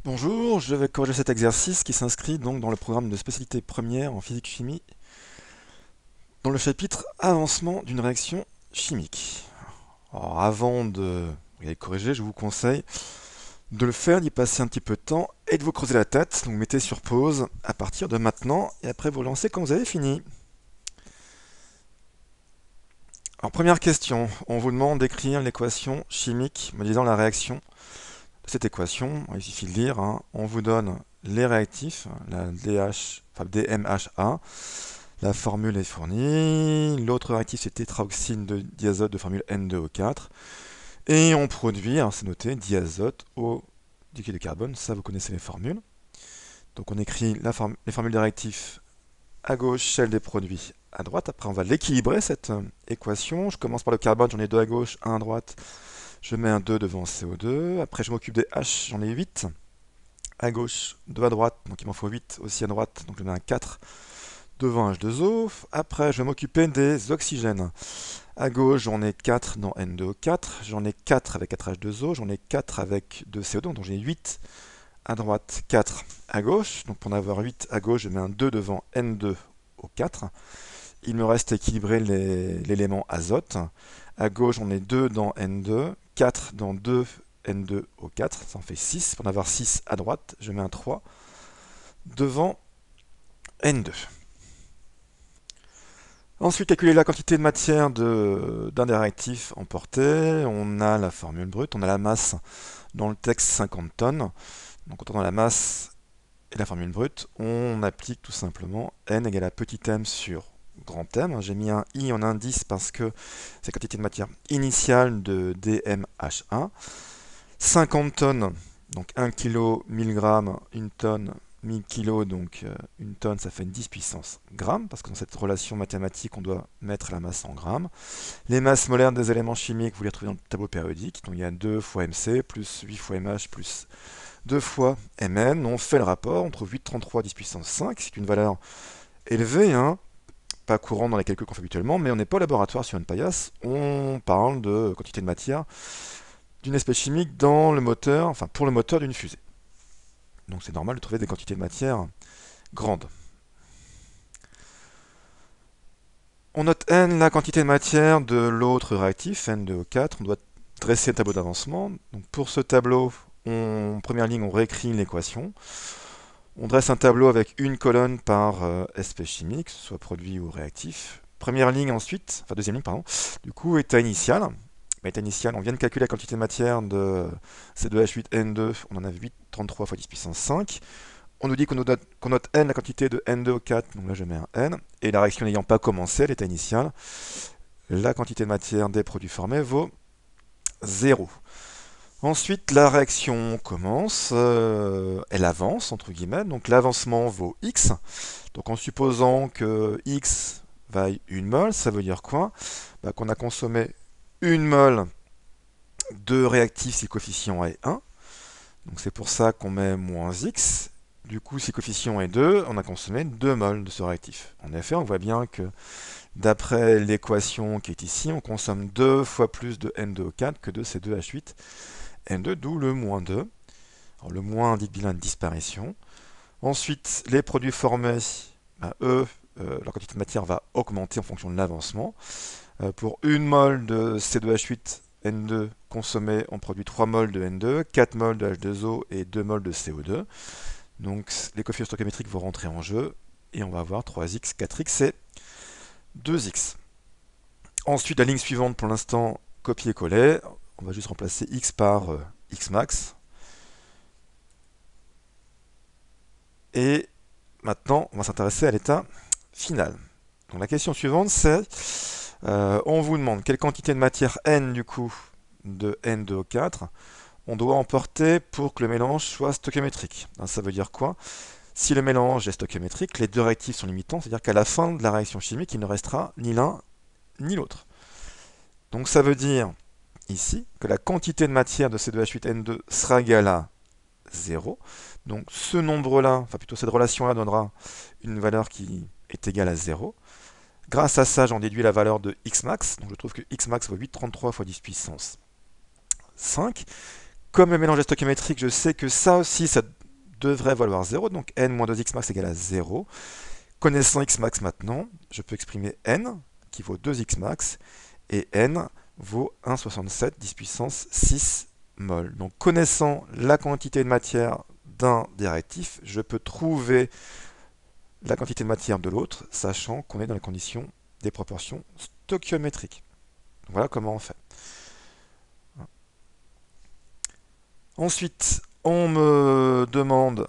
Bonjour, je vais corriger cet exercice qui s'inscrit donc dans le programme de spécialité première en physique-chimie, dans le chapitre Avancement d'une réaction chimique. Alors avant de regarder corriger, je vous conseille de le faire, d'y passer un petit peu de temps et de vous creuser la tête. Donc mettez sur pause à partir de maintenant et après vous lancez quand vous avez fini. Alors première question, on vous demande d'écrire l'équation chimique modélisant la réaction de cette équation. Il suffit de lire, hein. On vous donne les réactifs, la DH, enfin DMHA. La formule est fournie. L'autre réactif, c'est tétraoxyde de diazote de formule N2O4. Et on produit, alors c'est noté, diazote au dioxyde de carbone. Ça, vous connaissez les formules. Donc on écrit les formules des réactifs à gauche, celle des produits à droite. Après, on va l'équilibrer, cette équation. Je commence par le carbone, j'en ai 2 à gauche, 1 à droite. Je mets un 2 devant CO2. Après, je m'occupe des H, j'en ai 8 à gauche, 2 à droite. Donc il m'en faut 8 aussi à droite. Donc je mets un 4 devant H2O. Après, je vais m'occuper des oxygènes. À gauche, j'en ai 4 dans N2O4, j'en ai 4 avec 4H2O, j'en ai 4 avec 2CO2, donc j'ai 8 à droite, 4 à gauche. Donc pour en avoir 8 à gauche, je mets un 2 devant N2O4. Il me reste à équilibrer l'élément azote. À gauche, j'en ai 2 dans N2, 4 dans 2 N2O4, ça en fait 6. Pour en avoir 6 à droite, je mets un 3 devant N2. Ensuite, calculer la quantité de matière d'un des réactifs emporté. On a la formule brute, on a la masse dans le texte 50 tonnes. Donc, quand on a la masse et la formule brute, on applique tout simplement N égale à petit m sur grand M. J'ai mis un I en indice parce que c'est la quantité de matière initiale de DMH1. 50 tonnes, donc 1 kg, 1000 grammes, 1 tonne, 1000 kg, donc une tonne, ça fait une 10 puissance grammes, parce que dans cette relation mathématique, on doit mettre la masse en grammes. Les masses molaires des éléments chimiques, vous les retrouvez dans le tableau périodique. Donc il y a 2 fois MC, plus 8 fois MH, plus 2 fois Mn. On fait le rapport, on trouve 8,33 10 puissance 5, c'est une valeur élevée, hein, pas courante dans les calculs qu'on fait habituellement, mais on n'est pas au laboratoire sur une paillasse, on parle de quantité de matière d'une espèce chimique dans le moteur, enfin pour le moteur d'une fusée. Donc c'est normal de trouver des quantités de matière grandes. On note N la quantité de matière de l'autre réactif, N2O4. On doit dresser un tableau d'avancement. Donc pour ce tableau, en première ligne, on réécrit l'équation. On dresse un tableau avec une colonne par espèce chimique, que ce soit produit ou réactif. Première ligne ensuite, enfin deuxième ligne, pardon. Du coup, état initial. État initial, on vient de calculer la quantité de matière de C2H8N2. On en a 8,33 fois 10 puissance 5. On nous dit qu'on note N la quantité de N2O4, donc là je mets un N, et la réaction n'ayant pas commencé à l'état initial, la quantité de matière des produits formés vaut 0. Ensuite, la réaction commence, elle avance, entre guillemets, donc l'avancement vaut X. Donc en supposant que X vaille 1 mol, ça veut dire quoi? Qu'on a consommé 1 mol de réactif si le coefficient est 1. Donc c'est pour ça qu'on met moins X. Du coup, si le coefficient est 2, on a consommé 2 mols de ce réactif. En effet, on voit bien que d'après l'équation qui est ici, on consomme 2 fois plus de N2O4 que de C2H8N2, d'où le moins 2. Alors, le moins indique bien une disparition. Ensuite, les produits formés, eux, leur quantité de matière va augmenter en fonction de l'avancement. Pour 1 mol de C2H8N2 consommé, on produit 3 mols de N2, 4 mols de H2O et 2 mols de CO2. Donc les coefficients stoichiométriques vont rentrer en jeu et on va avoir 3x, 4x et 2x. Ensuite, la ligne suivante, pour l'instant, copier-coller. On va juste remplacer x par x max. Et maintenant, on va s'intéresser à l'état final. Donc la question suivante, c'est on vous demande quelle quantité de matière N du coup de N2O4 on doit emporter pour que le mélange soit stoichiométrique. Ça veut dire quoi? Si le mélange est stoichiométrique, les deux réactifs sont limitants, c'est-à-dire qu'à la fin de la réaction chimique, il ne restera ni l'un ni l'autre. Donc ça veut dire ici que la quantité de matière de C2H8N2 sera égale à 0. Donc ce nombre-là, enfin plutôt cette relation-là donnera une valeur qui est égale à 0. Grâce à ça, j'en déduis la valeur de Xmax. Donc je trouve que Xmax vaut 8,33 fois 10 puissance 5. Comme le mélange est stoichiométrique, je sais que ça aussi, devrait valoir 0, donc n moins 2x max égale à 0. Connaissant x max maintenant, je peux exprimer n, qui vaut 2x max, et n vaut 1,67 10 puissance 6 mol. Donc connaissant la quantité de matière d'un des réactifs, je peux trouver la quantité de matière de l'autre, sachant qu'on est dans les conditions des proportions stoichiométriques. Voilà comment on fait. Ensuite, on me demande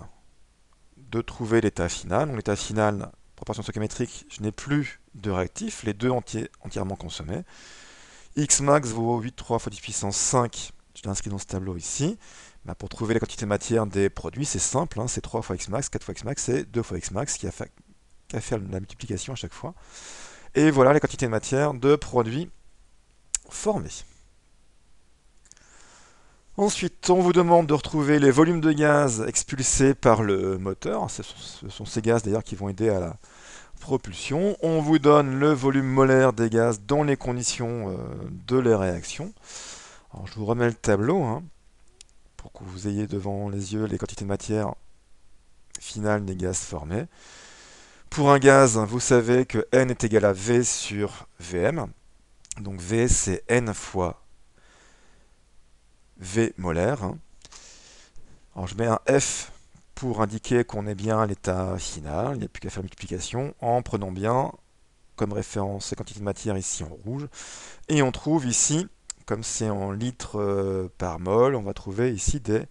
de trouver l'état final. Donc l'état final, proportion stoichiométrique, je n'ai plus de réactifs, les deux entièrement consommés. X max vaut 8,3 fois 10 puissance 5, je l'ai inscrit dans ce tableau ici. Bah, pour trouver la quantité de matière des produits, c'est simple, hein, c'est 3 fois X max, 4 fois X max et 2 fois X max qui a fait la multiplication à chaque fois. Et voilà les quantités de matière de produits formés. Ensuite, on vous demande de retrouver les volumes de gaz expulsés par le moteur. Ce sont ces gaz d'ailleurs qui vont aider à la propulsion. On vous donne le volume molaire des gaz dans les conditions de les réactions. Alors, je vous remets le tableau hein, pour que vous ayez devant les yeux les quantités de matière finales des gaz formés. Pour un gaz, vous savez que N est égal à V sur Vm. Donc V, c'est N fois V molaire. Alors je mets un F pour indiquer qu'on est bien à l'état final. Il n'y a plus qu'à faire multiplication en prenant bien comme référence ces quantités de matière ici en rouge. Et on trouve ici, comme c'est en litres par mol, on va trouver ici des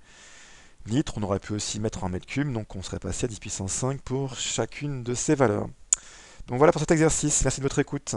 litres. On aurait pu aussi mettre en mètres cubes, donc on serait passé à 10 puissance 5 pour chacune de ces valeurs. Donc voilà pour cet exercice. Merci de votre écoute.